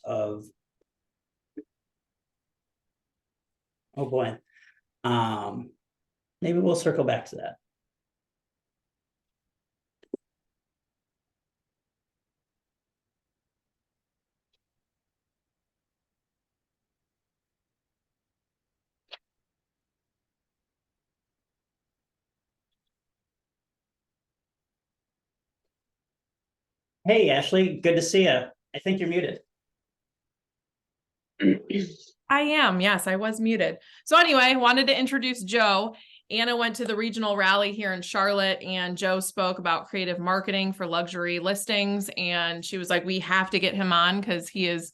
of, oh boy, maybe we'll circle back to that. Hey, Ashley, good to see you. I think you're muted. I am. Yes, I was muted. So anyway, I wanted to introduce Joe. Anna went to the regional rally here in Charlotte, and Joe spoke about creative marketing for luxury listings. And she was like, we have to get him on because he's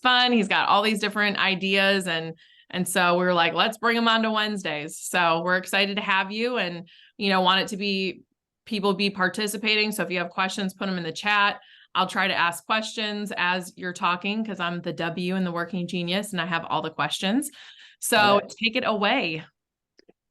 fun. He's got all these different ideas. And so we were like, let's bring him on to Wednesdays. So we're excited to have you, and, want it to be people be participating. So if you have questions, put them in the chat. I'll try to ask questions as you're talking because I'm the W in the Working Genius and I have all the questions. So take it away.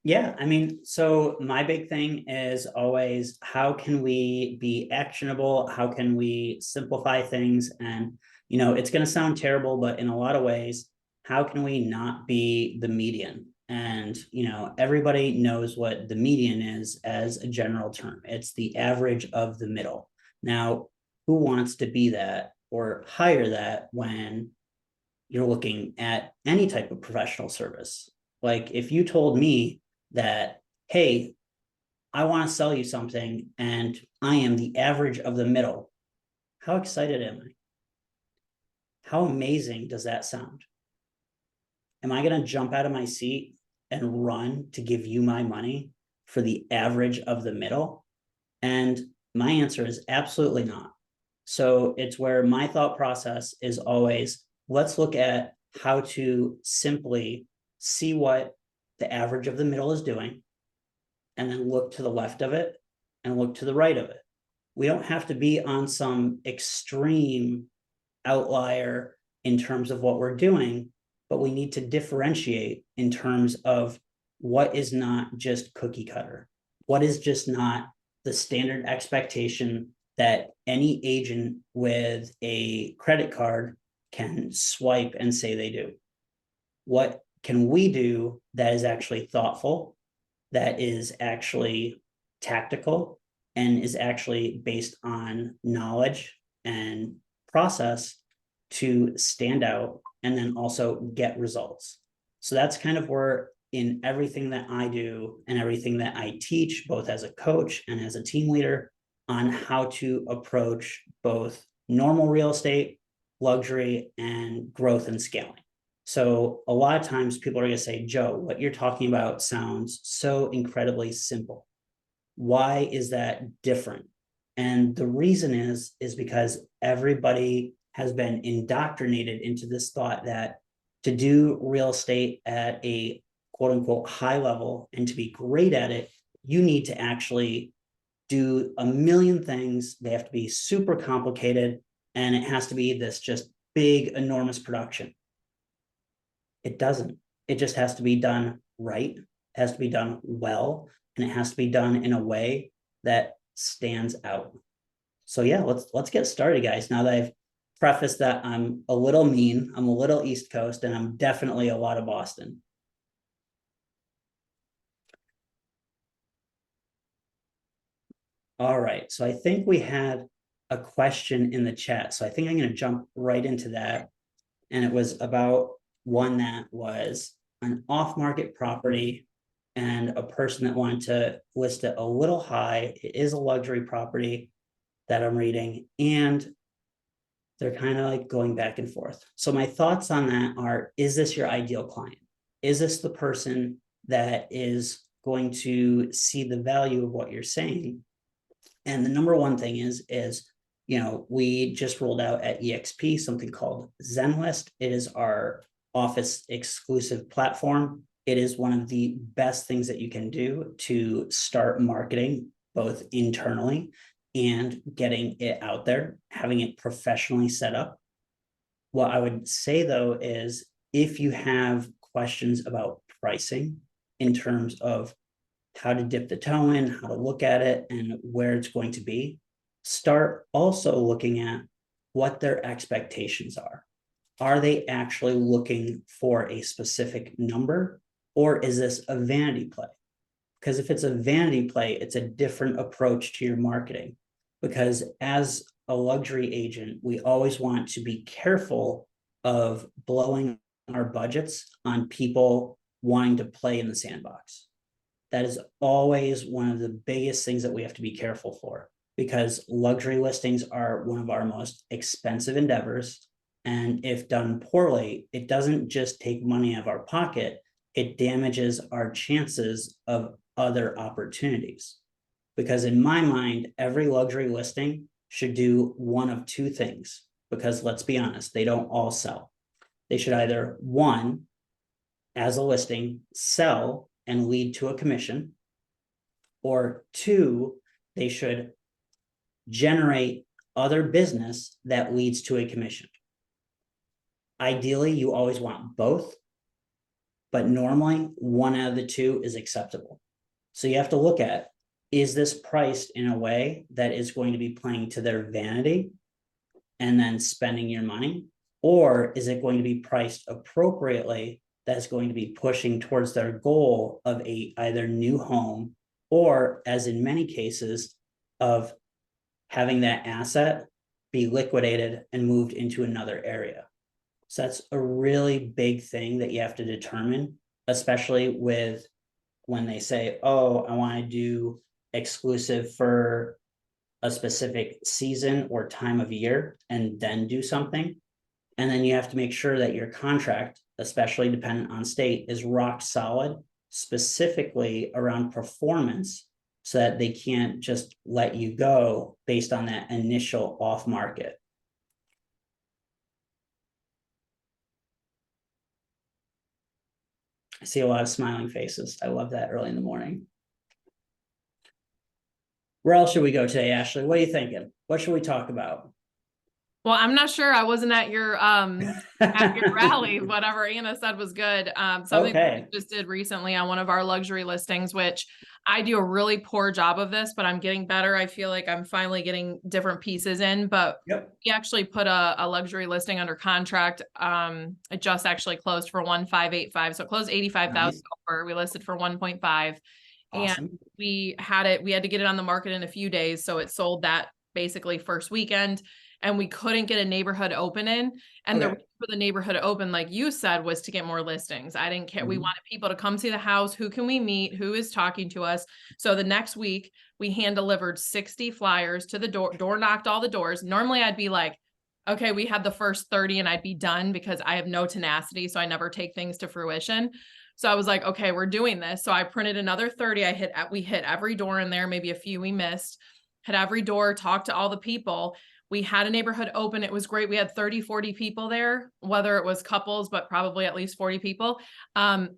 Yeah, I mean, so my big thing is always, how can we be actionable? How can we simplify things? And, it's going to sound terrible, but in a lot of ways, how can we not be the median? And, everybody knows what the median is as a general term. It's the average of the middle. Now, who wants to be that or hire that when you're looking at any type of professional service? Like if you told me that, hey, I want to sell you something and I am the average of the middle, how excited am I? How amazing does that sound? Am I going to jump out of my seat and run to give you my money for the average of the middle? And my answer is absolutely not. So it's where my thought process is always, let's look at how to simply see what the average of the middle is doing, and then look to the left of it and look to the right of it. We don't have to be on some extreme outlier in terms of what we're doing, but we need to differentiate in terms of what is not just cookie cutter, what is just not the standard expectation that any agent with a credit card can swipe and say they do. What can we do that is actually thoughtful, that is actually tactical, and is actually based on knowledge and process to stand out and then also get results? So that's kind of where, in everything that I do and everything that I teach, both as a coach and as a team leader, on how to approach both normal real estate, luxury, and growth and scaling. So a lot of times people are going to say, Joe, what you're talking about sounds so incredibly simple. Why is that different? And the reason is because everybody has been indoctrinated into this thought that to do real estate at a quote unquote high level and to be great at it, you need to actually do a million things. They have to be super complicated, and it has to be this just big, enormous production. It doesn't. It just has to be done right. It has to be done well, and it has to be done in a way that stands out. So yeah, let's get started, guys. Now that I've prefaced that I'm a little mean, I'm a little East Coast, and I'm definitely a lot of Boston. All right, so I think we had a question in the chat. So I think I'm going to jump right into that. And it was about one that was an off-market property and a person that wanted to list it a little high. It is a luxury property that I'm reading, and they're kind of like going back and forth. So my thoughts on that are, is this your ideal client? Is this the person that is going to see the value of what you're saying? And the number one thing is, we just rolled out at EXP something called ZenList. It is our office exclusive platform. It is one of the best things that you can do to start marketing, both internally and getting it out there, having it professionally set up. What I would say though is, if you have questions about pricing in terms of how to dip the toe in, how to look at it, and where it's going to be, start also looking at what their expectations are. are they actually looking for a specific number, or is this a vanity play? Because if it's a vanity play, it's a different approach to your marketing. Because as a luxury agent, we always want to be careful of blowing our budgets on people wanting to play in the sandbox. That is always one of the biggest things that we have to be careful for, because luxury listings are one of our most expensive endeavors. And if done poorly, it doesn't just take money out of our pocket, it damages our chances of other opportunities. Because in my mind, every luxury listing should do one of two things, because let's be honest, they don't all sell. They should either, one, as a listing, sell and lead to a commission, or two, they should generate other business that leads to a commission. Ideally, you always want both, but normally one out of the two is acceptable. So you have to look at, is this priced in a way that is going to be playing to their vanity and then spending your money? Or is it going to be priced appropriately that's going to be pushing towards their goal of a either new home, or, as in many cases, of having that asset be liquidated and moved into another area? So that's a really big thing that you have to determine, especially with when they say, oh, I want to do exclusive for a specific season or time of year and then do something. And then you have to make sure that your contract, especially dependent on state, is rock solid, specifically around performance, so that they can't just let you go based on that initial off market. I see a lot of smiling faces. I love that early in the morning. Where else should we go today, Ashley? What are you thinking? What should we talk about? Well, I'm not sure. I wasn't at your rally. Whatever Anna said was good. Something Okay. we just did recently on one of our luxury listings, which I do a really poor job of this, but I'm getting better. I feel like I'm finally getting different pieces in, but Yep. we actually put a luxury listing under contract. It just actually closed for 1,585. So it closed 85,000 Nice. over. We listed for 1.5. Awesome. And we had to get it on the market in a few days. So it sold that basically first weekend, and we couldn't get a neighborhood open in. And the Okay. reason for the neighborhood open, like you said, was to get more listings. I didn't care. We Mhm. wanted people to come see the house. Who can we meet? Who is talking to us? So the next week we hand delivered 60 flyers to the door knocked all the doors. Normally I'd be like, okay, we had the first 30 and I'd be done, because I have no tenacity. So I never take things to fruition. So I was like, okay, we're doing this. So I printed another 30. We hit every door in there, maybe a few we missed, hit every door, talked to all the people. We had a neighborhood open. It was great. We had 30, 40 people there, whether it was couples, but probably at least 40 people.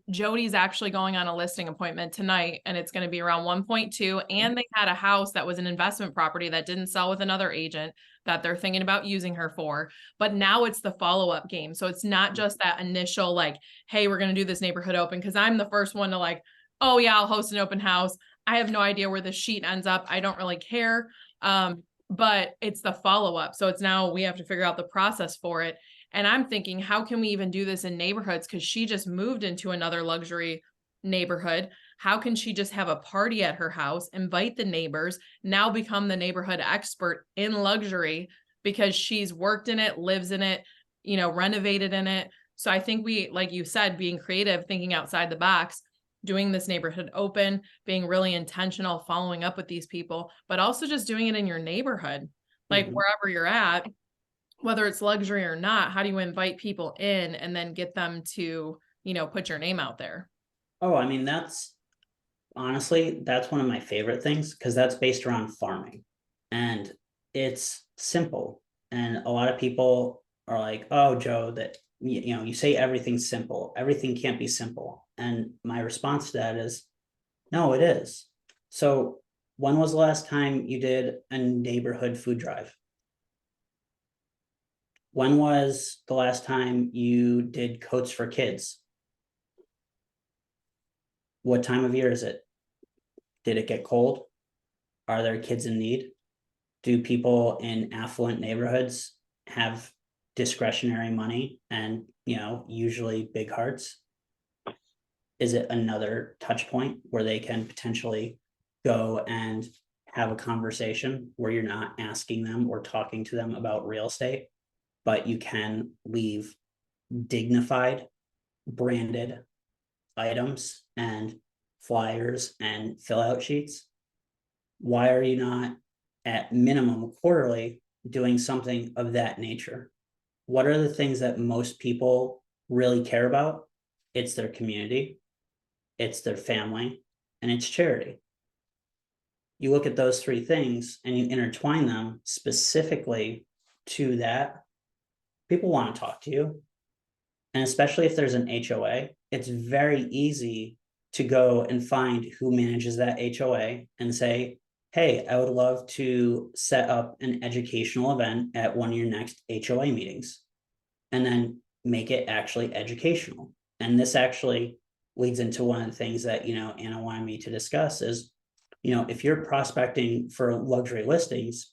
Jody's actually going on a listing appointment tonight, and it's going to be around 1.2. And they had a house that was an investment property that didn't sell with another agent that they're thinking about using her for. But now it's the follow-up game. So it's not just that initial, like, hey, we're going to do this neighborhood open. Cause I'm the first one to like, oh yeah, I'll host an open house. I have no idea where the sheet ends up. I don't really care. But it's the follow-up. So it's now we have to figure out the process for it. And I'm thinking, how can we even do this in neighborhoods? Because she just moved into another luxury neighborhood. How can she just have a party at her house, invite the neighbors, now become the neighborhood expert in luxury because she's worked in it, lives in it, renovated in it. So I think we, like you said, being creative, thinking outside the box, doing this neighborhood open, being really intentional, following up with these people, but also just doing it in your neighborhood, like wherever you're at, whether it's luxury or not. How do you invite people in and then get them to, put your name out there? Oh, I mean, honestly, that's one of my favorite things, because that's based around farming and it's simple. And a lot of people are like, oh, Joe, that, you say everything's simple. Everything can't be simple. And my response to that is, no, it is. So when was the last time you did a neighborhood food drive? When was the last time you did coats for kids? What time of year is it? Did it get cold? Are there kids in need? Do people in affluent neighborhoods have discretionary money and, usually big hearts? Is it another touch point where they can potentially go and have a conversation where you're not asking them or talking to them about real estate, but you can leave dignified, branded items and flyers and fill out sheets? Why are you not at minimum quarterly doing something of that nature? What are the things that most people really care about? It's their community, it's their family, and it's charity. You look at those three things and you intertwine them specifically to that, people want to talk to you. And especially if there's an HOA, it's very easy to go and find who manages that HOA and say, hey, I would love to set up an educational event at one of your next HOA meetings, and then make it actually educational. And this actually leads into one of the things that, Anna wanted me to discuss is, if you're prospecting for luxury listings,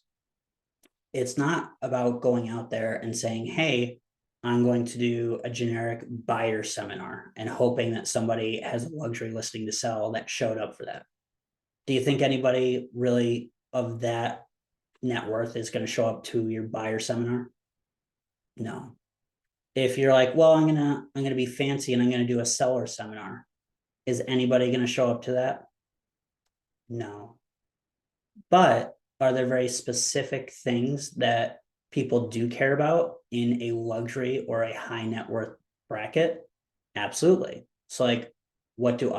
it's not about going out there and saying, hey, I'm going to do a generic buyer seminar and hoping that somebody has a luxury listing to sell that showed up for that. Do you think anybody really of that net worth is going to show up to your buyer seminar? No. If you're like, well, I'm gonna be fancy and I'm gonna do a seller seminar, is anybody going to show up to that? No. But are there very specific things that people do care about in a luxury or a high net worth bracket? Absolutely. So like, what do?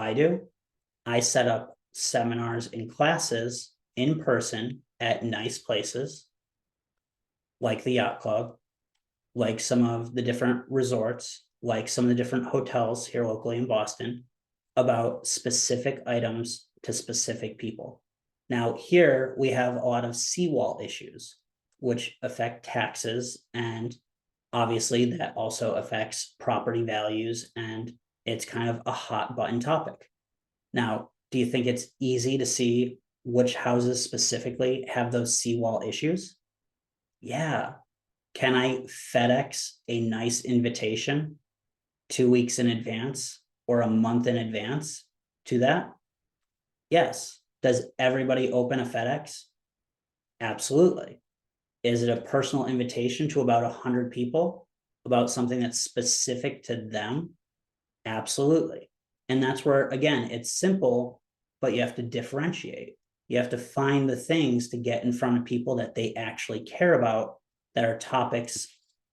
I set up seminars and classes in person at nice places like the yacht club, like some of the different resorts, like some of the different hotels here locally in Boston, about specific items to specific people. Now, here we have a lot of seawall issues, which affect taxes, and obviously that also affects property values, and it's kind of a hot button topic. Now, do you think it's easy to see which houses specifically have those seawall issues? Yeah. Can I FedEx a nice invitation 2 weeks in advance or a month in advance to that? Yes. Does everybody open a FedEx? Absolutely. Is it a personal invitation to about 100 people about something that's specific to them? Absolutely. And that's where, again, it's simple, but you have to differentiate. You have to find the things to get in front of people that they actually care about, that are topics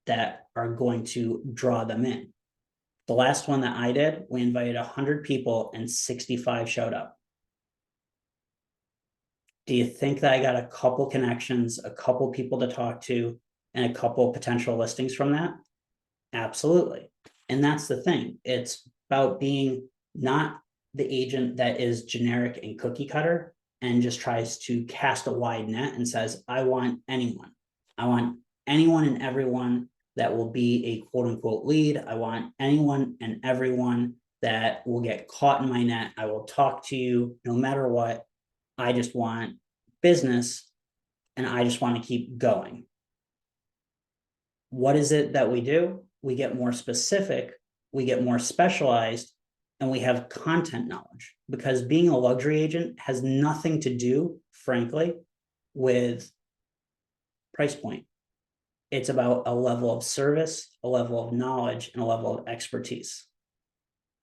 that are going to draw them in. The last one that I did, we invited 100 people and 65 showed up. Do you think that I got a couple connections, a couple people to talk to, and a couple potential listings from that? Absolutely. And that's the thing. It's about being not the agent that is generic and cookie cutter and just tries to cast a wide net and says, I want anyone. I want anyone and everyone that will be a quote unquote lead. I want anyone and everyone that will get caught in my net. I will talk to you no matter what. I just want business and I just want to keep going. What is it that we do? We get more specific, we get more specialized, and we have content knowledge, because being a luxury agent has nothing to do, frankly, with price point. It's about a level of service, a level of knowledge, and a level of expertise.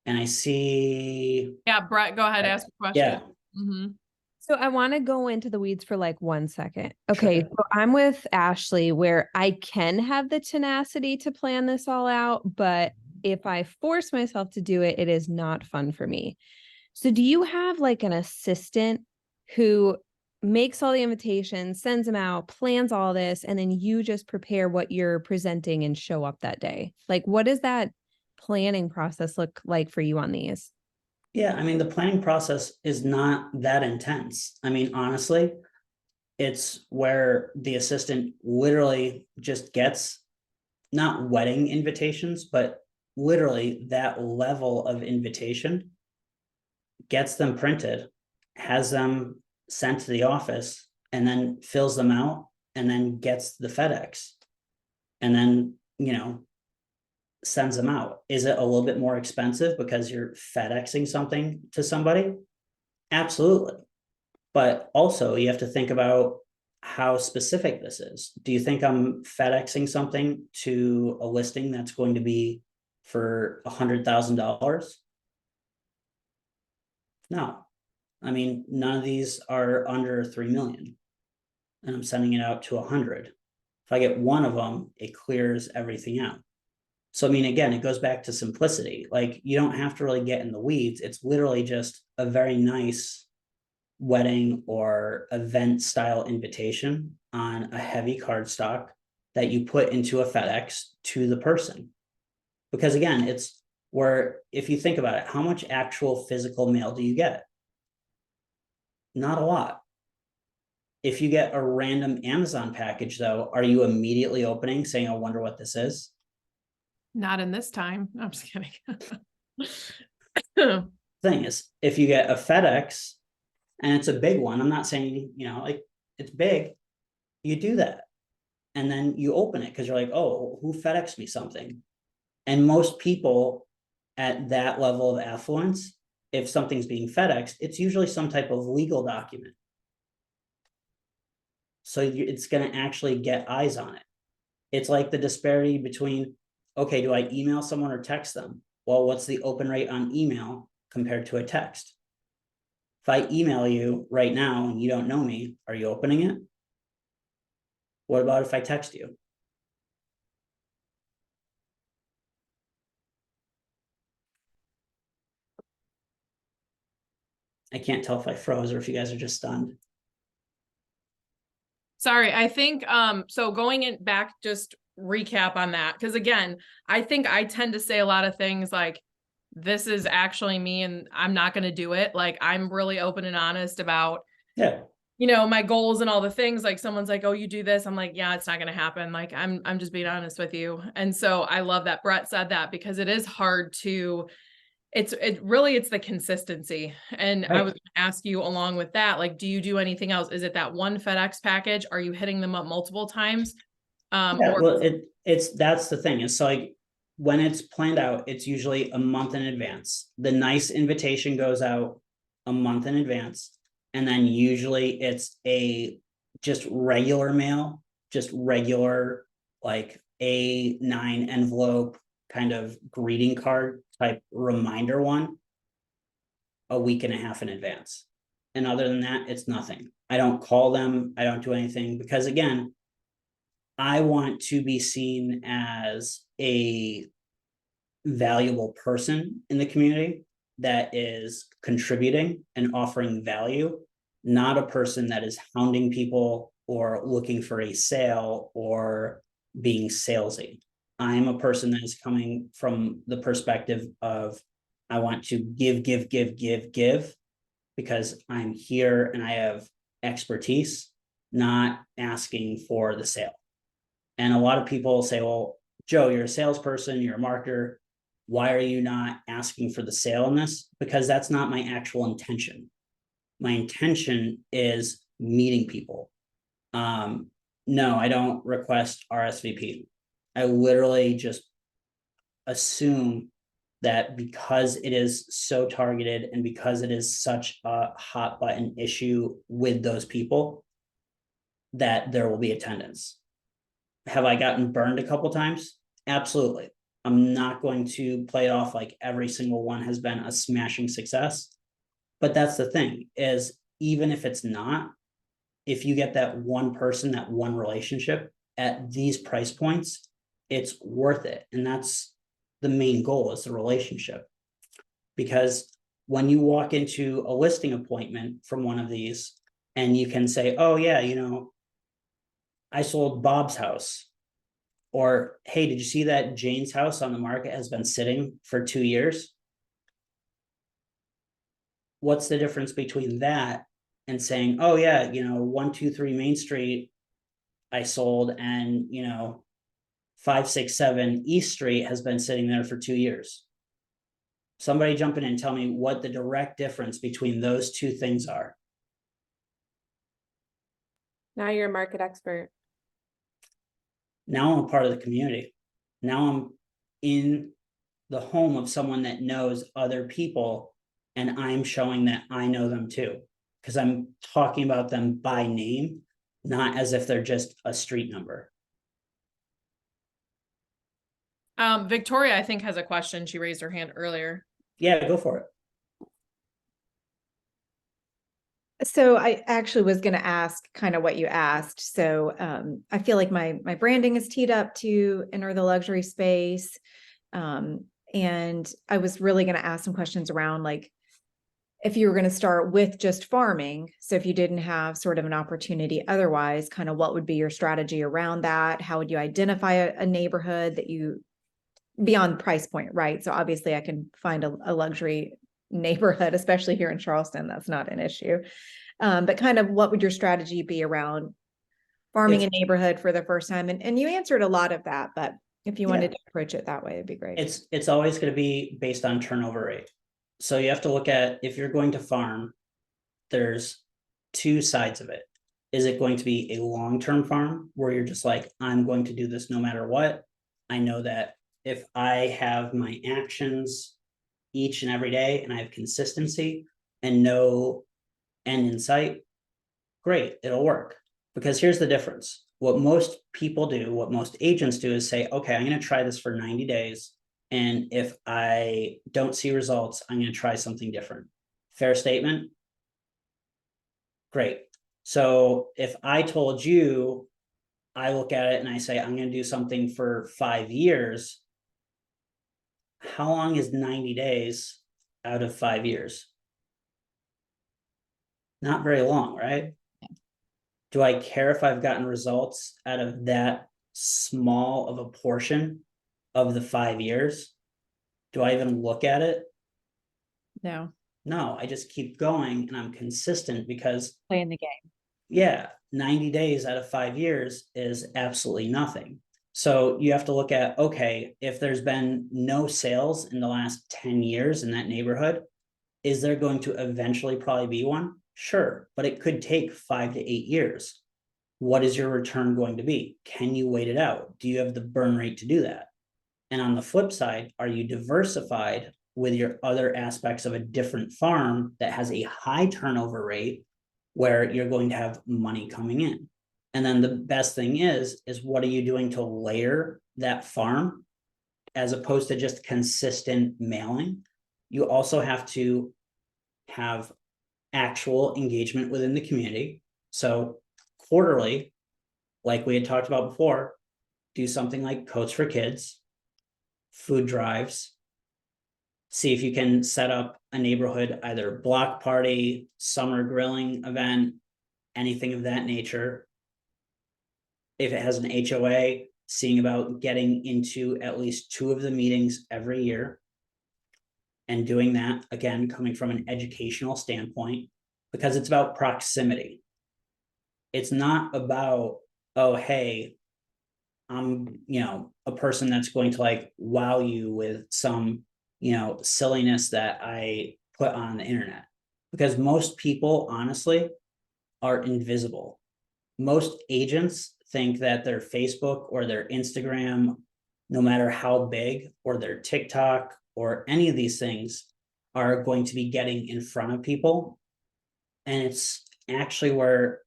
And I see. Yeah, Brett, go ahead, ask a question. Yeah. Mm-hmm. So I want to go into the weeds for like 1 second. Okay, Sure. so I'm with Ashley where I can have the tenacity to plan this all out, but if I force myself to do it, it is not fun for me. So do you have like an assistant who makes all the invitations, sends them out, plans all this, and then you just prepare what you're presenting and show up that day? Like, what does that planning process look like for you on these? Yeah, I mean, the planning process is not that intense. I mean, honestly, it's where the assistant literally just gets not wedding invitations, but literally that level of invitation, gets them printed, has them sent to the office, and then fills them out and then gets the FedEx. And then, you know, sends them out. Is it a little bit more expensive because you're FedExing something to somebody? Absolutely. But also you have to think about how specific this is. Do you think I'm FedExing something to a listing that's going to be for $100,000? No. I mean, none of these are under 3 million. And I'm sending it out to 100. If I get one of them, it clears everything out. So, I mean, again, it goes back to simplicity. Like, you don't have to really get in the weeds. It's literally just a very nice wedding or event style invitation on a heavy cardstock that you put into a FedEx to the person. Because again, it's where, if you think about it, how much actual physical mail do you get? Not a lot. If you get a random Amazon package, though, are you immediately opening saying, I wonder what this is? Not in this time. No, I'm just kidding. Thing is, if you get a FedEx and it's a big one, I'm not saying, you know, like it's big, you do that. And then you open it because you're like, oh, who FedExed me something? And most people at that level of affluence, if something's being FedExed, it's usually some type of legal document. So it's going to actually get eyes on it. It's like the disparity between, okay, do I email someone or text them? Well, what's the open rate on email compared to a text? If I email you right now and you don't know me, are you opening it? What about if I text you? I can't tell if I froze or if you guys are just stunned. Sorry, I think so going in back, just recap on that. Because again, I think I tend to say a lot of things like, this is actually me and I'm not going to do it. Like, I'm really open and honest about, Yeah, you know, my goals and all the things. Like, someone's like, oh, you do this. I'm like, yeah, it's not going to happen. Like, I'm just being honest with you. And so I love that Brett said that, because it is hard to, it's the consistency. And I right. was gonna ask you along with that, like, do you do anything else? Is it that one FedEx package? Are you hitting them up multiple times? Yeah, Or well, it's that's the thing. It's like when it's planned out, it's usually a month in advance. The nice invitation goes out a month in advance, and then usually it's a just regular mail, just regular like A9 envelope kind of greeting card type reminder one a week and a half in advance. And other than that, it's nothing. I don't call them, I don't do anything because again, I want to be seen as a valuable person in the community that is contributing and offering value, not a person that is hounding people or looking for a sale or being salesy. I'm a person that is coming from the perspective of I want to give because I'm here and I have expertise, not asking for the sale. And a lot of people say, well, Joe, you're a salesperson, you're a marketer. Why are you not asking for the sale in this? Because that's not my actual intention. My intention is meeting people. No, I don't request RSVP. I literally just assume that because it is so targeted and because it is such a hot button issue with those people, that there will be attendance. Have I gotten burned a couple times? Absolutely. I'm not going to play it off like every single one has been a smashing success. But that's the thing is, even if it's not, if you get that one person, that one relationship at these price points, it's worth it. And that's the main goal, is the relationship. Because when you walk into a listing appointment from one of these and you can say, oh yeah, you know, I sold Bob's house. Or, hey, did you see that Jane's house on the market has been sitting for 2 years? What's the difference between that and saying, oh yeah, you know, 123 Main Street I sold, and you know, 567 East Street has been sitting there for 2 years? Somebody jump in and tell me what the direct difference between those two things are. Now you're a market expert. Now I'm a part of the community. Now I'm in the home of someone that knows other people, and I'm showing that I know them too, because I'm talking about them by name, not as if they're just a street number. Victoria, I think, has a question. She raised her hand earlier. Yeah, go for it. So I actually was going to ask kind of what you asked. So I feel like my branding is teed up to enter the luxury space. And I was really going to ask some questions around, like, if you were going to start with just farming, so if you didn't have sort of an opportunity otherwise, kind of what would be your strategy around that? How would you identify a neighborhood that you, beyond price point, right? So obviously I can find a luxury neighborhood, especially here in Charleston. That's not an issue. But kind of what would your strategy be around farming a neighborhood for the first time? And you answered a lot of that, but if you wanted to approach it that way, it'd be great. It's always going to be based on turnover rate. So you have to look at, if you're going to farm, there's two sides of it. Is it going to be a long-term farm where you're just like, I'm going to do this no matter what? I know that if I have my actions each and every day and I have consistency and no end in sight, great, it'll work. Because here's the difference. What most people do, what most agents do, is say, okay, I'm going to try this for 90 days. And if I don't see results, I'm going to try something different. Fair statement? Great. So if I told you, I look at it and I say, I'm going to do something for 5 years. How long is 90 days out of 5 years? Not very long, right? Do I care if I've gotten results out of that small of a portion of the 5 years? Do I even look at it? No. No, I just keep going and I'm consistent because Playing the game. yeah, 90 days out of 5 years is absolutely nothing. So you have to look at, okay, if there's been no sales in the last 10 years in that neighborhood, is there going to eventually probably be one? Sure, but it could take 5 to 8 years. What is your return going to be? Can you wait it out? Do you have the burn rate to do that? And on the flip side, are you diversified with your other aspects of a different farm that has a high turnover rate where you're going to have money coming in? And then the best thing is what are you doing to layer that farm as opposed to just consistent mailing? You also have to have actual engagement within the community. So quarterly, like we had talked about before, do something like Coats for Kids, food drives, see if you can set up a neighborhood, either block party, summer grilling event, anything of that nature. If it has an HOA, seeing about getting into at least 2 of the meetings every year and doing that, again, coming from an educational standpoint, because it's about proximity. It's not about, oh, hey, I'm, a person that's going to like wow you with some, silliness that I put on the internet. Because most people, honestly, are invisible. Most agents think that their Facebook or their Instagram, no matter how big, or their TikTok or any of these things, are going to be getting in front of people. And it's actually where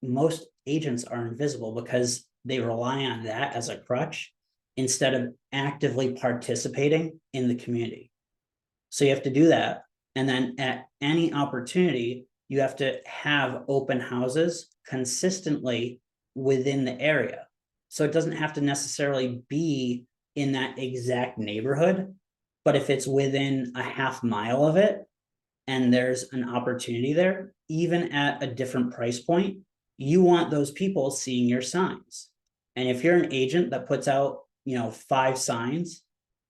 most agents are invisible, because they rely on that as a crutch instead of actively participating in the community. So you have to do that. And then at any opportunity, you have to have open houses consistently within the area. So it doesn't have to necessarily be in that exact neighborhood, but if it's within a half mile of it and there's an opportunity there, even at a different price point, you want those people seeing your signs. And if you're an agent that puts out, 5 signs,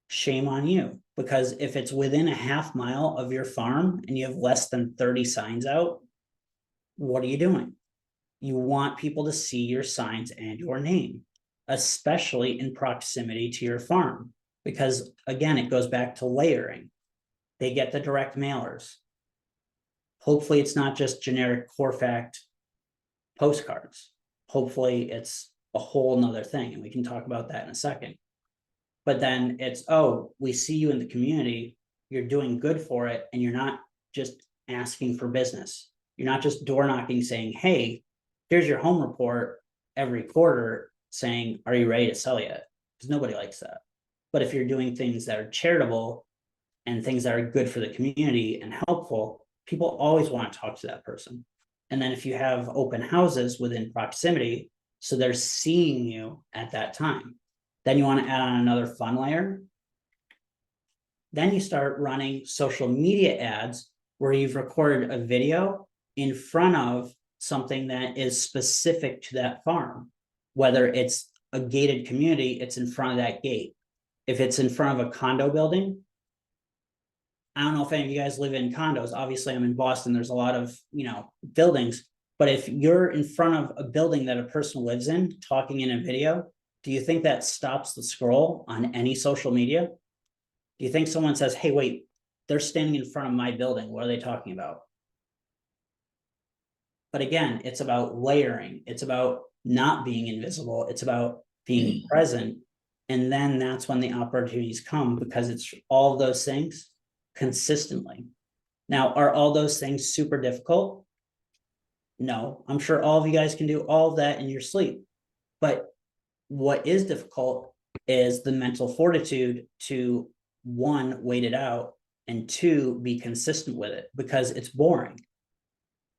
shame on you. Because if it's within a half mile of your farm and you have less than 30 signs out, what are you doing? You want people to see your signs and your name, especially in proximity to your farm. Because again, it goes back to layering. They get the direct mailers. Hopefully it's not just generic Corfact postcards. Hopefully it's a whole nother thing, and we can talk about that in a second. But then it's, oh, we see you in the community, you're doing good for it, and you're not just asking for business. You're not just door knocking saying, hey, here's your home report every quarter saying, are you ready to sell yet? Because nobody likes that. But if you're doing things that are charitable and things that are good for the community and helpful, people always want to talk to that person. And then if you have open houses within proximity, so they're seeing you at that time, then you want to add on another fun layer. Then you start running social media ads where you've recorded a video in front of something that is specific to that farm. Whether it's a gated community, it's in front of that gate. If it's in front of a condo building, I don't know if any of you guys live in condos. Obviously, I'm in Boston. There's a lot of, buildings. But if you're in front of a building that a person lives in, talking in a video, do you think that stops the scroll on any social media? Do you think someone says, hey, wait, they're standing in front of my building. What are they talking about? But again, it's about layering. It's about not being invisible. It's about being present. And then that's when the opportunities come, because it's all of those things consistently. Now, are all those things super difficult? No, I'm sure all of you guys can do all of that in your sleep. But what is difficult is the mental fortitude to, one, wait it out, and two, be consistent with it, because it's boring.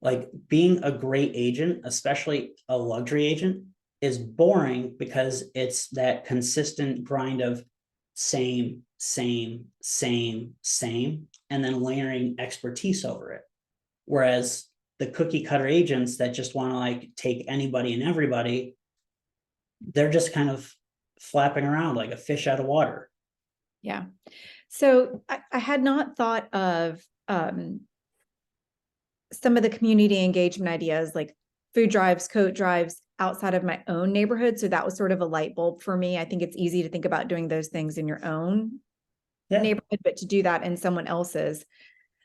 Like, being a great agent, especially a luxury agent, is boring because it's that consistent grind of same, and then layering expertise over it. Whereas the cookie cutter agents that just want to like take anybody and everybody, they're just kind of flapping around like a fish out of water. Yeah. So I had not thought of some of the community engagement ideas like food drives, coat drives outside of my own neighborhood. So that was sort of a light bulb for me. I think it's easy to think about doing those things in your own neighborhood, but to do that in someone else's,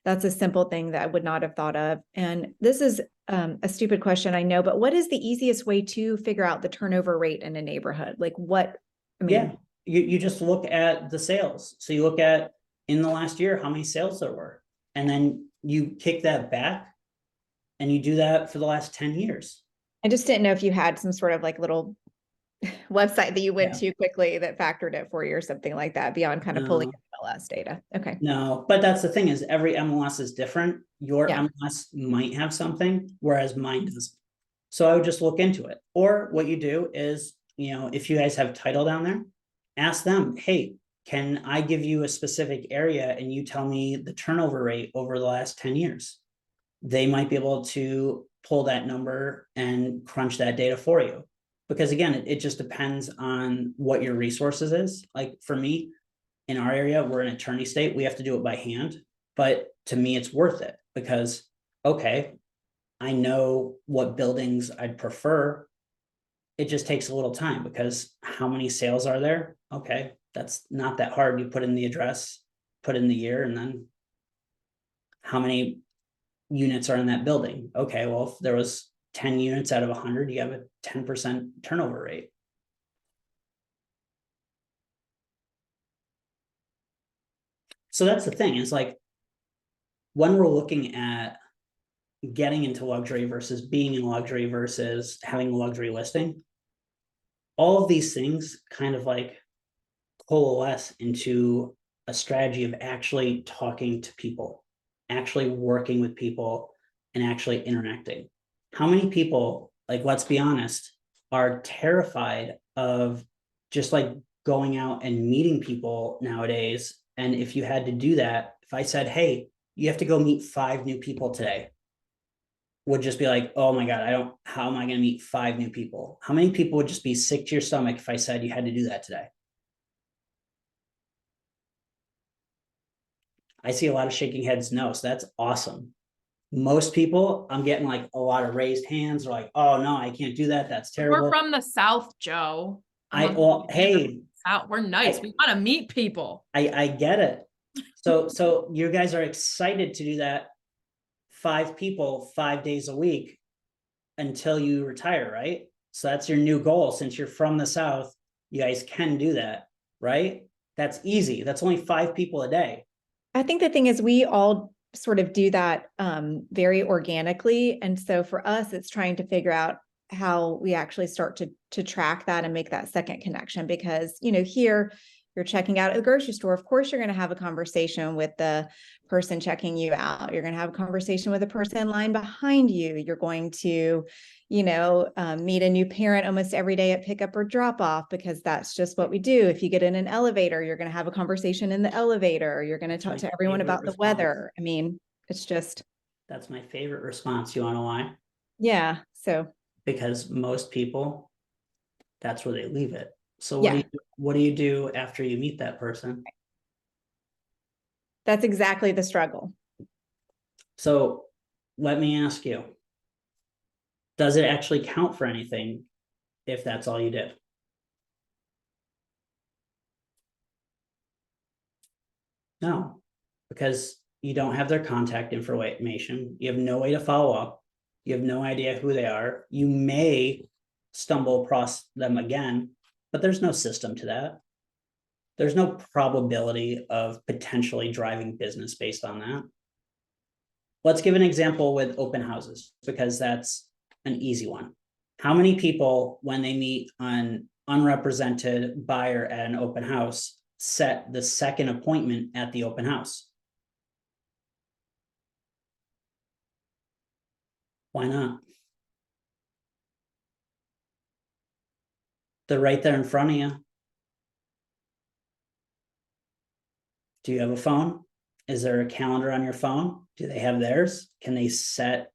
that's a simple thing that I would not have thought of. And this is a stupid question, I know, but what is the easiest way to figure out the turnover rate in a neighborhood? Like what, I mean, you just look at the sales. So you look at in the last year, how many sales there were, and then you kick that back and you do that for the last 10 years. I just didn't know if you had some sort of like little website that you went to quickly that factored it for you or something like that beyond kind of pulling MLS data. Okay. No, but that's the thing is every MLS is different. Your MLS might have something, whereas mine doesn't. So I would just look into it. Or what you do is, if you guys have title down there, ask them, hey, can I give you a specific area and you tell me the turnover rate over the last 10 years? They might be able to pull that number and crunch that data for you. Because again, it just depends on what your resources is. Like for me, in our area, we're an attorney state. We have to do it by hand. But to me, it's worth it because, okay, I know what buildings I'd prefer. It just takes a little time because how many sales are there? Okay, that's not that hard. You put in the address, put in the year, and then how many units are in that building? Okay, well, if there was 10 units out of 100, you have a 10% turnover rate. So that's the thing, is like when we're looking at getting into luxury versus being in luxury versus having a luxury listing, all of these things kind of like coalesce into a strategy of actually talking to people, actually working with people, and actually interacting. How many people, like, let's be honest, are terrified of just like going out and meeting people nowadays? And if you had to do that, if I said, hey, you have to go meet 5 new people today, would just be like, oh my God, how am I going to meet 5 new people? How many people would just be sick to your stomach if I said you had to do that today? I see a lot of shaking heads no, so that's awesome. Most people, I'm getting like a lot of raised hands. They're like, oh no, I can't do that. That's terrible. We're from the South, Joe. Hey, we're nice. We want to meet people. I get it. So you guys are excited to do that 5 people 5 days a week until you retire, right? So that's your new goal. Since you're from the South, you guys can do that, right? That's easy. That's only 5 people a day. I think the thing is we all sort of do that very organically. And so for us, it's trying to figure out how we actually start to track that and make that second connection. Because, you know, here you're checking out at the grocery store. Of course, you're going to have a conversation with the person checking you out. You're going to have a conversation with the person in line behind you. You're going to, you know, meet a new parent almost every day at pickup or drop off, because that's just what we do. If you get in an elevator, you're going to have a conversation in the elevator. You're going to talk to everyone about the weather. I mean, it's just. That's my favorite response. You want to know why? Yeah. So. Because most people, that's where they leave it. So Yeah. what do you do after you meet that person? That's exactly the struggle. So let me ask you, does it actually count for anything if that's all you did? No, because you don't have their contact information. You have no way to follow up. You have no idea who they are. You may stumble across them again, but there's no system to that. There's no probability of potentially driving business based on that. Let's give an example with open houses, because that's an easy one. How many people, when they meet an unrepresented buyer at an open house, set the second appointment at the open house? Why not? They're right there in front of you. Do you have a phone? Is there a calendar on your phone? Do they have theirs? Can they set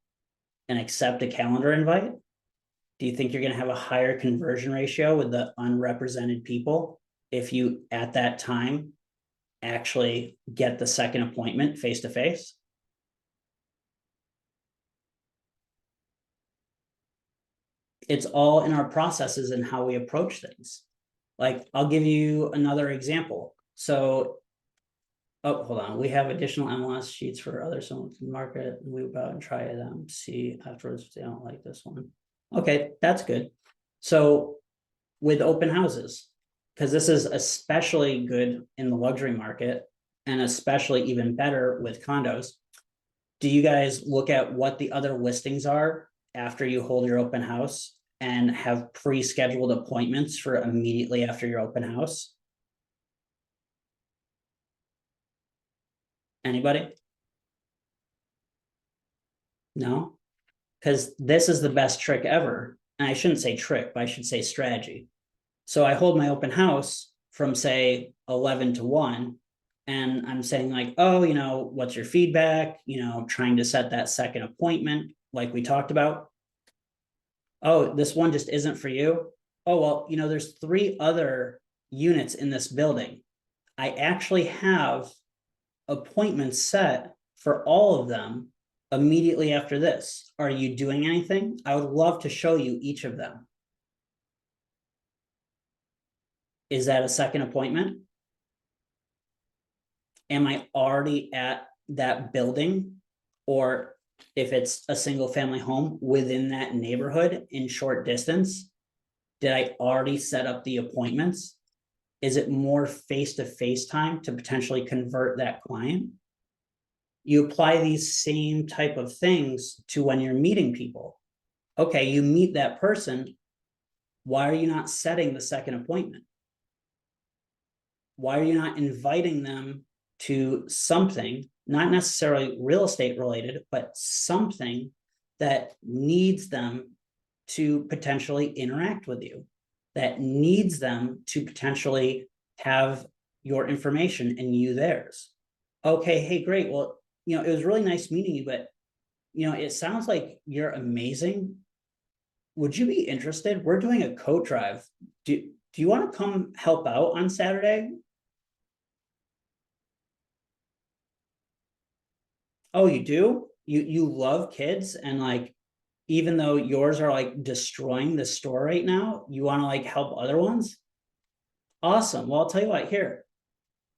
and accept a calendar invite? Do you think you're going to have a higher conversion ratio with the unrepresented people if you, at that time, actually get the second appointment face to face? It's all in our processes and how we approach things. Like, I'll give you another example. So, oh, hold on. We have additional MLS sheets for other someone to market, and we go out and try them, see afterwards if they don't like this one. Okay, that's good. So with open houses, because this is especially good in the luxury market and especially even better with condos, do you guys look at what the other listings are after you hold your open house and have pre-scheduled appointments for immediately after your open house? Anybody? No? Because this is the best trick ever. And I shouldn't say trick, but I should say strategy. So I hold my open house from, say, 11 to 1, and I'm saying like, oh, you know, what's your feedback? You know, trying to set that second appointment like we talked about. Oh, this one just isn't for you. Oh, well, you know, there's 3 other units in this building. I actually have appointments set for all of them immediately after this. Are you doing anything? I would love to show you each of them. Is that a second appointment? Am I already at that building? Or if it's a single family home within that neighborhood in short distance, did I already set up the appointments? Is it more face-to-face time to potentially convert that client? You apply these same type of things to when you're meeting people. Okay, you meet that person. Why are you not setting the second appointment? Why are you not inviting them to something, not necessarily real estate related, but something that needs them to potentially interact with you, that needs them to potentially have your information and you theirs? Okay, hey, great. Well, you know, it was really nice meeting you, but, you know, it sounds like you're amazing. Would you be interested? We're doing a coat drive. Do you want to come help out on Saturday? Oh, you do? You love kids, and like, even though yours are like destroying the store right now, you want to like help other ones? Awesome. Well, I'll tell you what, here,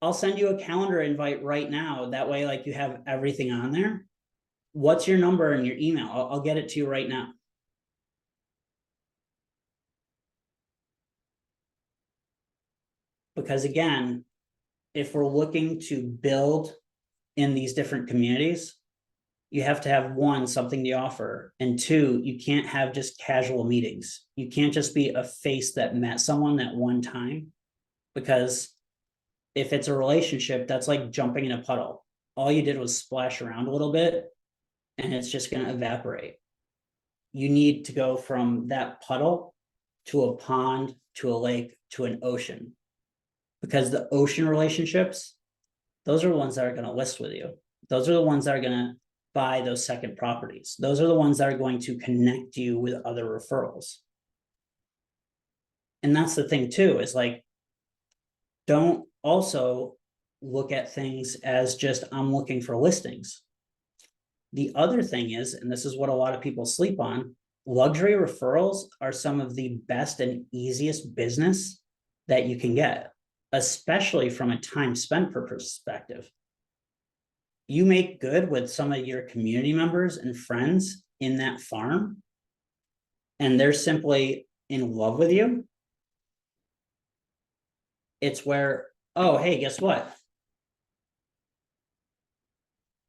I'll send you a calendar invite right now. That way, like, you have everything on there. What's your number and your email? I'll get it to you right now. Because again, if we're looking to build in these different communities, you have to have one, something to offer, and two, you can't have just casual meetings. You can't just be a face that met someone that one time, because if it's a relationship, that's like jumping in a puddle. All you did was splash around a little bit and it's just going to evaporate. You need to go from that puddle to a pond, to a lake, to an ocean, because the ocean relationships, those are the ones that are going to list with you. Those are the ones that are going to buy those second properties. Those are the ones that are going to connect you with other referrals. And that's the thing too, is like, don't also look at things as just, I'm looking for listings. The other thing is, and this is what a lot of people sleep on, luxury referrals are some of the best and easiest business that you can get, especially from a time spent perspective. You make good with some of your community members and friends in that farm, and they're simply in love with you. It's where, oh, hey, guess what?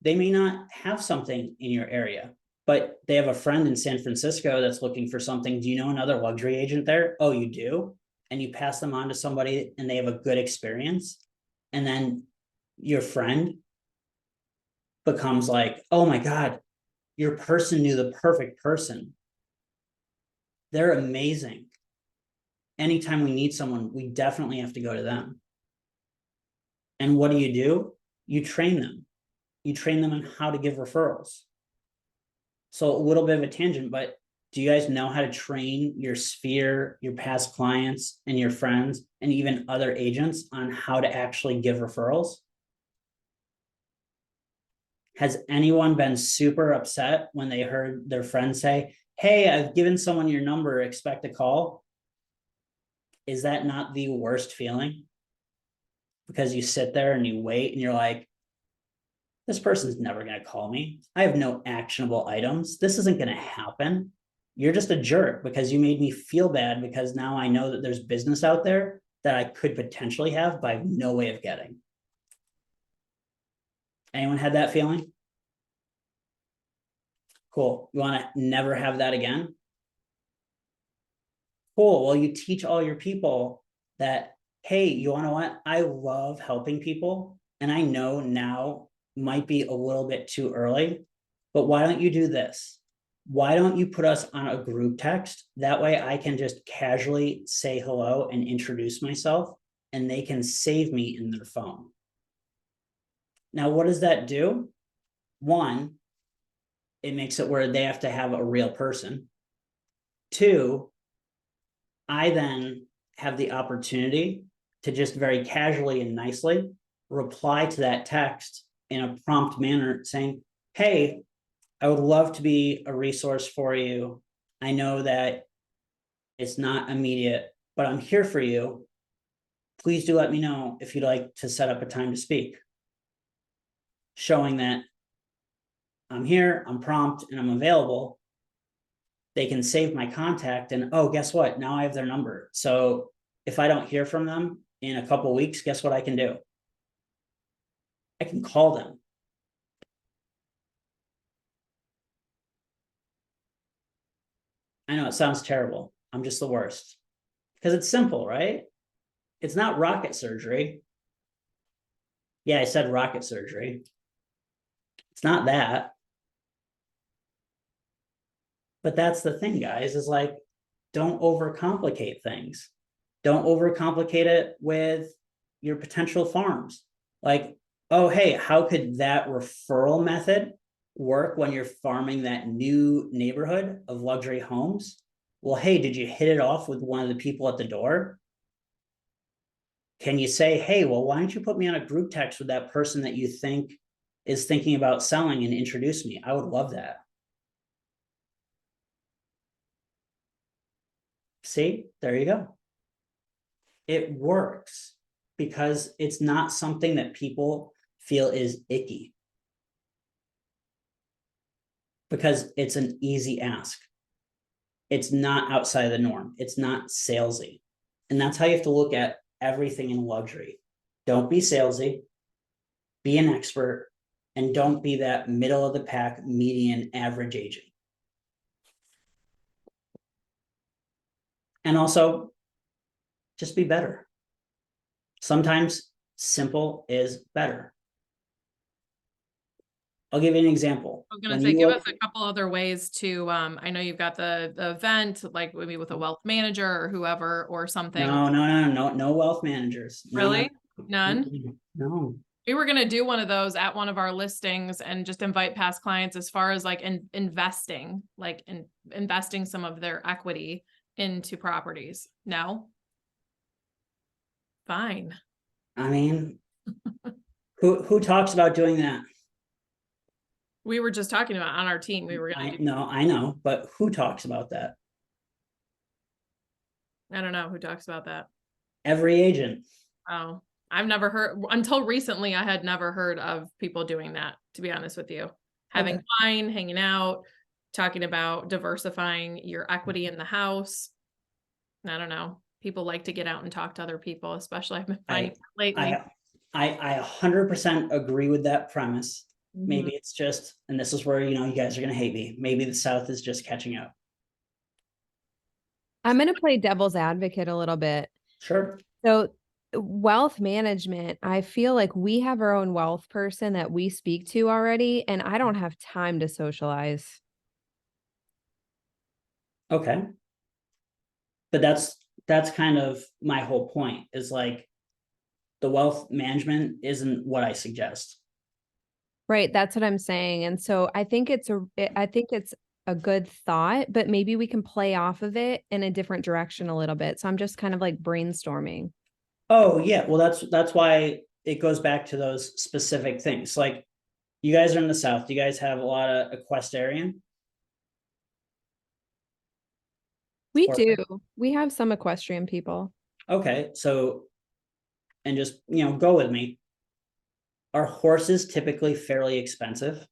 They may not have something in your area, but they have a friend in San Francisco that's looking for something. Do you know another luxury agent there? Oh, you do? And you pass them on to somebody and they have a good experience. And then your friend becomes like, oh my God, your person knew the perfect person. They're amazing. Anytime we need someone, we definitely have to go to them. And what do? You train them. You train them on how to give referrals. So a little bit of a tangent, but do you guys know how to train your sphere, your past clients, and your friends, and even other agents on how to actually give referrals? Has anyone been super upset when they heard their friend say, hey, I've given someone your number, expect a call? Is that not the worst feeling? Because you sit there and you wait and you're like, this person's never going to call me. I have no actionable items. This isn't going to happen. You're just a jerk because you made me feel bad, because now I know that there's business out there that I could potentially have, but I have no way of getting. Anyone had that feeling? Cool. You want to never have that again? Cool. Well, you teach all your people that, hey, you want to what? I love helping people. And I know now might be a little bit too early, but why don't you do this? Why don't you put us on a group text? That way I can just casually say hello and introduce myself, and they can save me in their phone. Now, what does that do? One, it makes it where they have to have a real person. Two, I then have the opportunity to just very casually and nicely reply to that text in a prompt manner saying, hey, I would love to be a resource for you. I know that it's not immediate, but I'm here for you. Please do let me know if you'd like to set up a time to speak. Showing that I'm here, I'm prompt, and I'm available. They can save my contact, and oh, guess what? Now I have their number. So if I don't hear from them in a couple of weeks, guess what I can do? I can call them. I know it sounds terrible. I'm just the worst. Because it's simple, right? It's not rocket surgery. Yeah, I said rocket surgery. It's not that. But that's the thing, guys, is like, don't overcomplicate things. Don't overcomplicate it with your potential farms. Like, oh, hey, how could that referral method work when you're farming that new neighborhood of luxury homes? Well, hey, did you hit it off with one of the people at the door? Can you say, hey, well, why don't you put me on a group text with that person that you think is thinking about selling and introduce me? I would love that. See, there you go. It works because it's not something that people feel is icky, because it's an easy ask. It's not outside of the norm. It's not salesy. And that's how you have to look at everything in luxury. Don't be salesy. Be an expert, and don't be that middle of the pack, median, average agent. And also, just be better. Sometimes simple is better. I'll give you an example. I was gonna say, give us a couple other ways to, I know you've got the event, like maybe with a wealth manager or whoever or something. No wealth managers. Really? None? No. We were gonna do one of those at one of our listings and just invite past clients as far as like investing, like investing some of their equity into properties. No? Fine. I mean, who talks about doing that? We were just talking about on our team, we were gonna do. I know, but who talks about that? I don't know who talks about that. Every agent. Oh, I've never heard, until recently, I had never heard of people doing that, to be honest with you. Having Okay. wine, hanging out, talking about diversifying your equity in the house. I don't know. People like to get out and talk to other people, especially I've been finding lately. I 100% agree with that premise. Mhm. Maybe it's just, and this is where, you guys are going to hate me. Maybe the South is just catching up. I'm going to play devil's advocate a little bit. Sure. So wealth management, I feel like we have our own wealth person that we speak to already, and I don't have time to socialize. Okay. But that's kind of my whole point, is like the wealth management isn't what I suggest. Right, that's what I'm saying. And so I think it's a good thought, but maybe we can play off of it in a different direction a little bit. So I'm just kind of like brainstorming. Oh yeah, well that's why it goes back to those specific things. Like, you guys are in the South. You guys have a lot of equestrian. We Or- do. We have some equestrian people. Okay, so, and just, go with me. Are horses typically fairly expensive?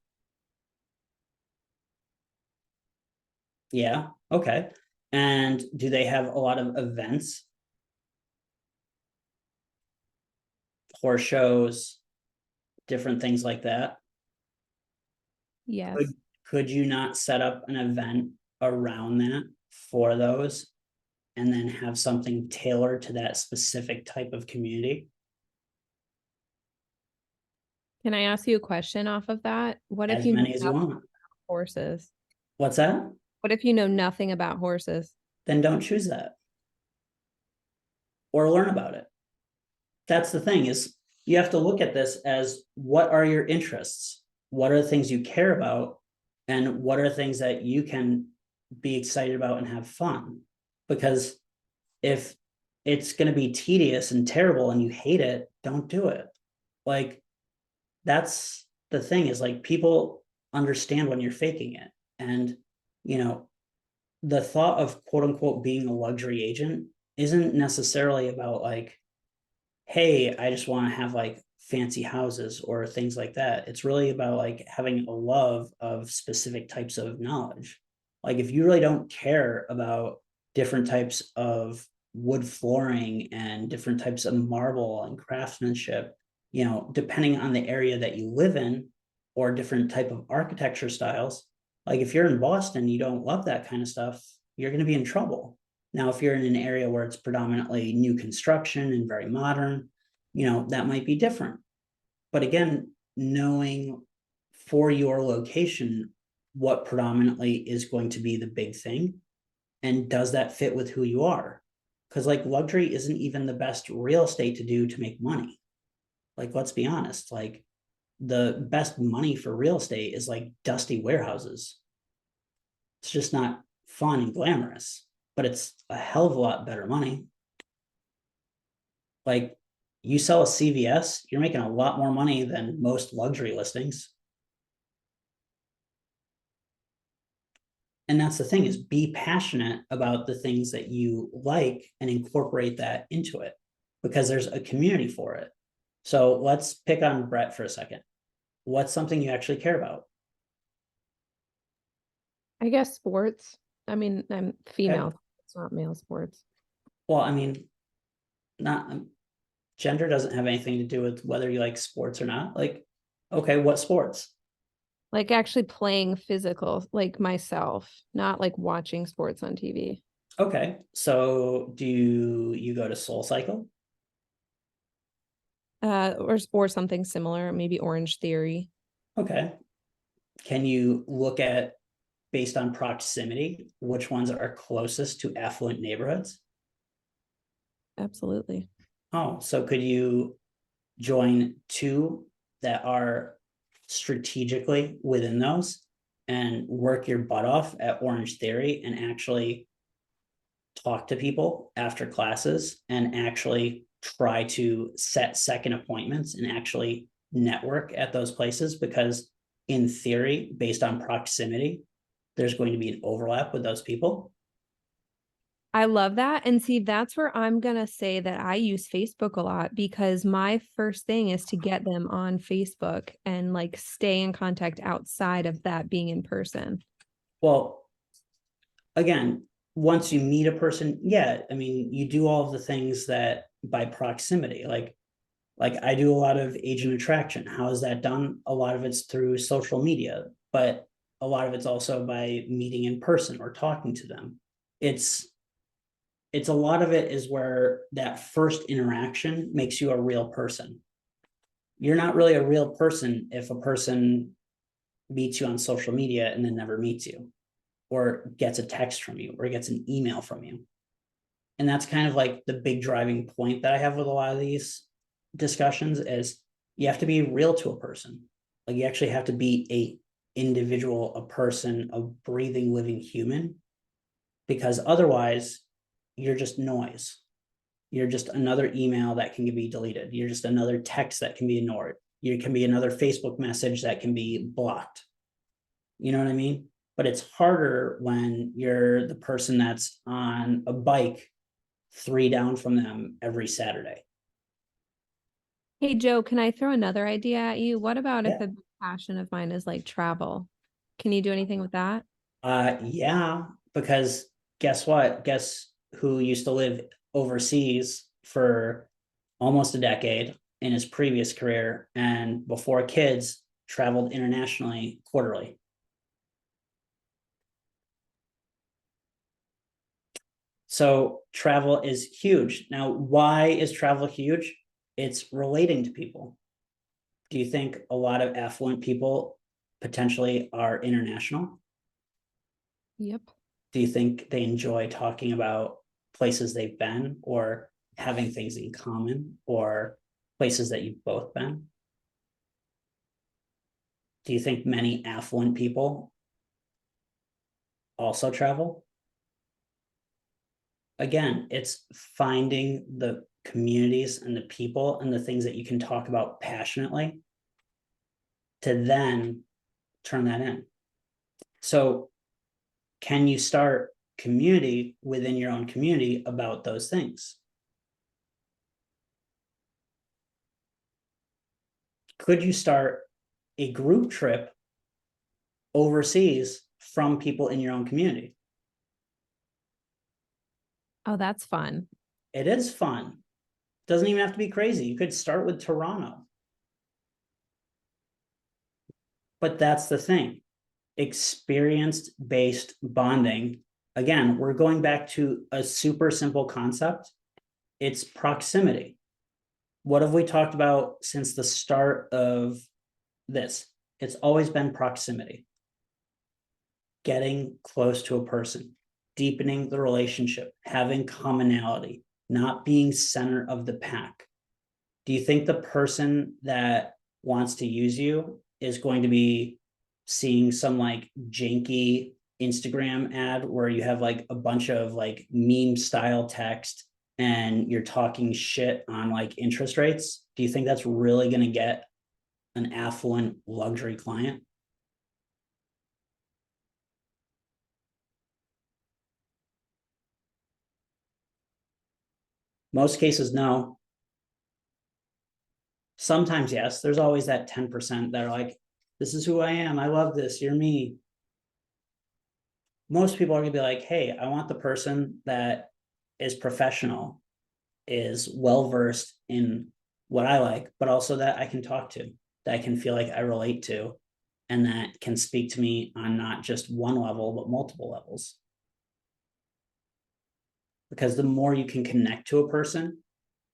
Yeah, okay. And do they have a lot of events? Horse shows, different things like that? Yes. Could you not set up an event around that for those, and then have something tailored to that specific type of community? Can I ask you a question off of that? What if As you know many as you nothing want. about horses? What's that? What if you know nothing about horses? Then don't choose that. Or learn about it. That's the thing, is you have to look at this as, what are your interests? What are the things you care about? And what are things that you can be excited about and have fun? Because if it's going to be tedious and terrible and you hate it, don't do it. Like, that's the thing, is like, people understand when you're faking it. And, the thought of quote unquote being a luxury agent isn't necessarily about like, hey, I just want to have like fancy houses or things like that. It's really about like having a love of specific types of knowledge. Like, if you really don't care about different types of wood flooring and different types of marble and craftsmanship, depending on the area that you live in, or different type of architecture styles, like if you're in Boston, you don't love that kind of stuff, you're going to be in trouble. Now, if you're in an area where it's predominantly new construction and very modern, that might be different. But again, knowing for your location what predominantly is going to be the big thing, and does that fit with who you are? Because like, luxury isn't even the best real estate to do to make money. Like, let's be honest, like, the best money for real estate is like dusty warehouses. It's just not fun and glamorous, but it's a hell of a lot better money. Like, you sell a CVS, you're making a lot more money than most luxury listings. And that's the thing, is be passionate about the things that you like and incorporate that into it, because there's a community for it. So let's pick on Brett for a second. What's something you actually care about? I guess sports. I mean, I'm female. Okay. It's not male sports. Well, I mean, not Gender doesn't have anything to do with whether you like sports or not. Like, okay, what sports? Like actually playing physical, like myself, not like watching sports on TV. Okay, so do you go to Soul Cycle? Or something similar, maybe Orange Theory. Okay. Can you look at, based on proximity, which ones are closest to affluent neighborhoods? Absolutely. Oh, so could you join two that are strategically within those and work your butt off at Orange Theory and actually talk to people after classes and actually try to set second appointments and actually network at those places? Because in theory, based on proximity, there's going to be an overlap with those people. I love that. And see, that's where I'm going to say that I use Facebook a lot because my first thing is to get them on Facebook and like stay in contact outside of that being in person. Well, again, once you meet a person, yeah, I mean, you do all of the things that by proximity, like I do a lot of agent attraction. How is that done? A lot of it's through social media, but a lot of it's also by meeting in person or talking to them. It's a lot of it is where that first interaction makes you a real person. You're not really a real person if a person meets you on social media and then never meets you, or gets a text from you, or gets an email from you. And that's kind of like the big driving point that I have with a lot of these discussions is you have to be real to a person. Like you actually have to be a individual, a person, a breathing, living human, because otherwise you're just noise. You're just another email that can be deleted. You're just another text that can be ignored. You can be another Facebook message that can be blocked. You know what I mean? But it's harder when you're the person that's on a bike 3 down from them every Saturday. Hey, Joe, can I throw another idea at you? What about if Yeah. a big passion of mine is like travel? Can you do anything with that? Yeah, because guess what? Guess who used to live overseas for almost a decade in his previous career, and before kids traveled internationally quarterly. So travel is huge. Now, why is travel huge? It's relating to people. Do you think a lot of affluent people potentially are international? Yep. Do you think they enjoy talking about places they've been, or having things in common, or places that you've both been? Do you think many affluent people also travel? Again, it's finding the communities and the people and the things that you can talk about passionately to then turn that in. So can you start community within your own community about those things? Could you start a group trip overseas from people in your own community? Oh, that's fun. It is fun. Doesn't even have to be crazy. You could start with Toronto. But that's the thing. Experience-based bonding. Again, we're going back to a super simple concept. It's proximity. What have we talked about since the start of this? It's always been proximity. Getting close to a person, deepening the relationship, having commonality, not being center of the pack. Do you think the person that wants to use you is going to be seeing some like janky Instagram ad where you have like a bunch of like meme style text and you're talking shit on like interest rates? Do you think that's really going to get an affluent luxury client? Most cases, no. Sometimes, yes. There's always that 10% that are like, this is who I am. I love this. You're me. Most people are going to be like, hey, I want the person that is professional, is well-versed in what I like, but also that I can talk to, that I can feel like I relate to, and that can speak to me on not just one level, but multiple levels. Because the more you can connect to a person,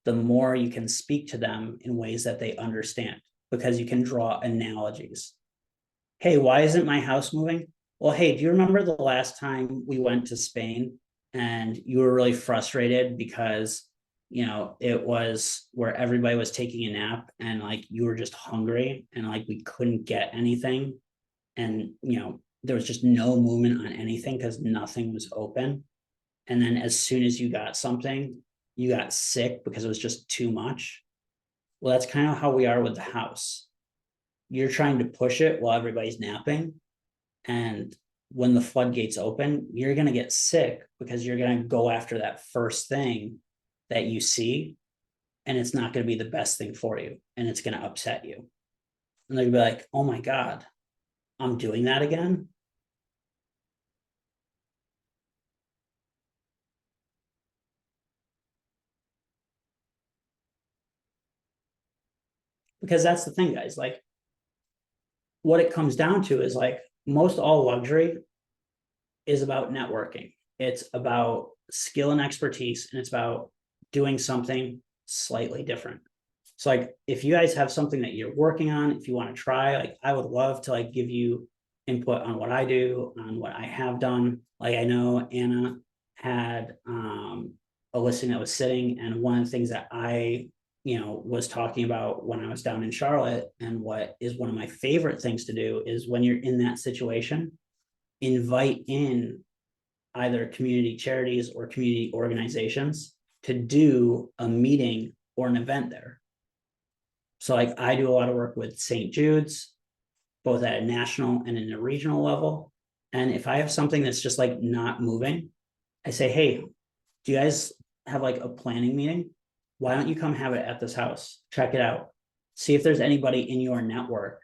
the more you can speak to them in ways that they understand, because you can draw analogies. Hey, why isn't my house moving? Well, hey, do you remember the last time we went to Spain and you were really frustrated because, you know, it was where everybody was taking a nap and like you were just hungry and like we couldn't get anything. And, you know, there was just no movement on anything because nothing was open. And then as soon as you got something, you got sick because it was just too much. Well, that's kind of how we are with the house. You're trying to push it while everybody's napping. And when the floodgates open, you're going to get sick because you're going to go after that first thing that you see. And it's not going to be the best thing for you. And it's going to upset you. And they'll be like, oh my God, I'm doing that again. Because that's the thing, guys. Like, what it comes down to is like most all luxury is about networking. It's about skill and expertise, and it's about doing something slightly different. So like if you guys have something that you're working on, if you want to try, like I would love to like give you input on what I do, on what I have done. Like I know Anna had a listing that was sitting, and one of the things that I, you know, was talking about when I was down in Charlotte, and what is one of my favorite things to do is when you're in that situation, invite in either community charities or community organizations to do a meeting or an event there. So like I do a lot of work with St. Jude's, both at a national and in a regional level. And if I have something that's just like not moving, I say, hey, do you guys have like a planning meeting? Why don't you come have it at this house? Check it out. See if there's anybody in your network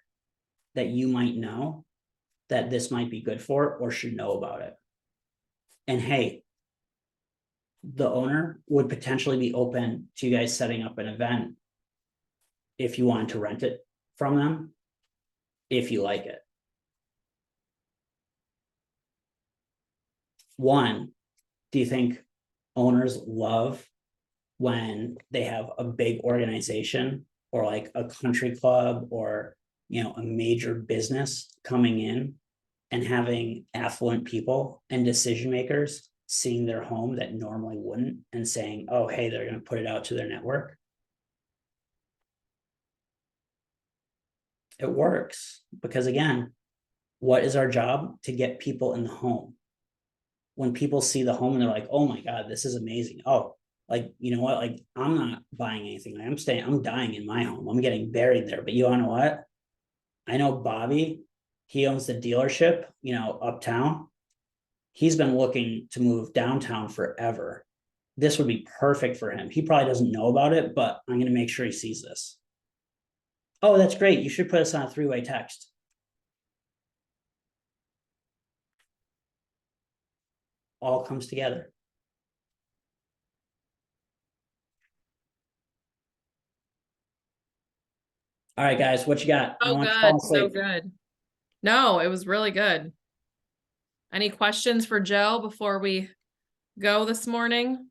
that you might know that this might be good for or should know about it. And hey, the owner would potentially be open to you guys setting up an event if you wanted to rent it from them, if you like it. One, do you think owners love when they have a big organization or like a country club or, you know, a major business coming in and having affluent people and decision makers seeing their home that normally wouldn't and saying, oh, hey, they're going to put it out to their network? It works because, again, what is our job? To get people in the home. When people see the home and they're like, oh my God, this is amazing. Oh, like, you know what? Like, I'm not buying anything. I'm dying in my home. I'm getting buried there. But you want to know what? I know Bobby, he owns the dealership, you know, uptown. He's been looking to move downtown forever. This would be perfect for him. He probably doesn't know about it, but I'm going to make sure he sees this. Oh, that's great. You should put us on a three-way text. All comes together. All right, guys, what you got? I So want to fall good. So asleep. good. No, it was really good. Any questions for Joe before we go this morning?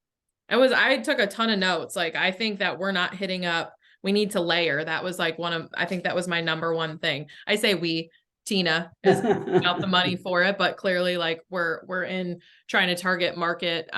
I took a ton of notes. Like, I think that we're not hitting up. We need to layer. That was like I think that was my number one thing. I say Tina is out the money for it, but clearly like we're in trying to target market,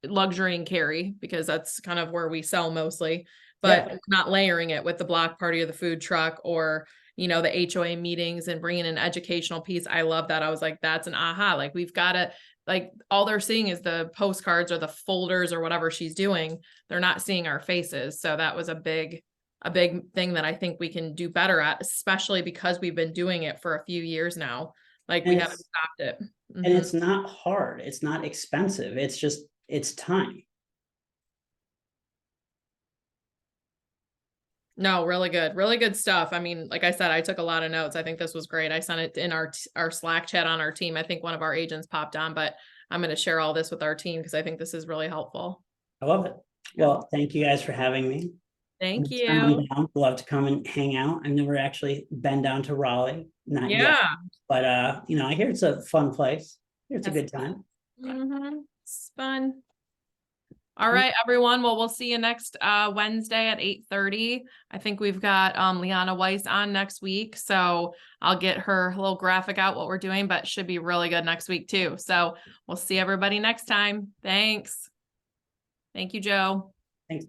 luxury and carry, because that's kind of where we sell mostly, but not layering it with the block party or the food truck or, you know, the HOA meetings and bringing an educational piece. I love that. I was like, that's an aha. Like we've got to, like, all they're seeing is the postcards or the folders or whatever she's doing. They're not seeing our faces. So that was a big thing that I think we can do better at, especially because we've been doing it for a few years now. Like we haven't stopped it. And it's not hard. It's not expensive. It's just, it's time. No, really good stuff. I mean, like I said, I took a lot of notes. I think this was great. I sent it in our Slack chat on our team. I think one of our agents popped on, but I'm going to share all this with our team because I think this is really helpful. I love it. Well, thank you guys for having me. Thank Next time I'm you. down, love to come and hang out. I've never actually been down to Raleigh, not yet. Yeah. But I hear it's a fun place. I hear it's a Yes. good time. It's fun. All right, everyone. Well, we'll see you next Wednesday at 8:30. I think we've got Liana Weiss on next week. So I'll get her little graphic out what we're doing, but should be really good next week too. So we'll see everybody next time. Thanks. Thank you, Joe. Thanks.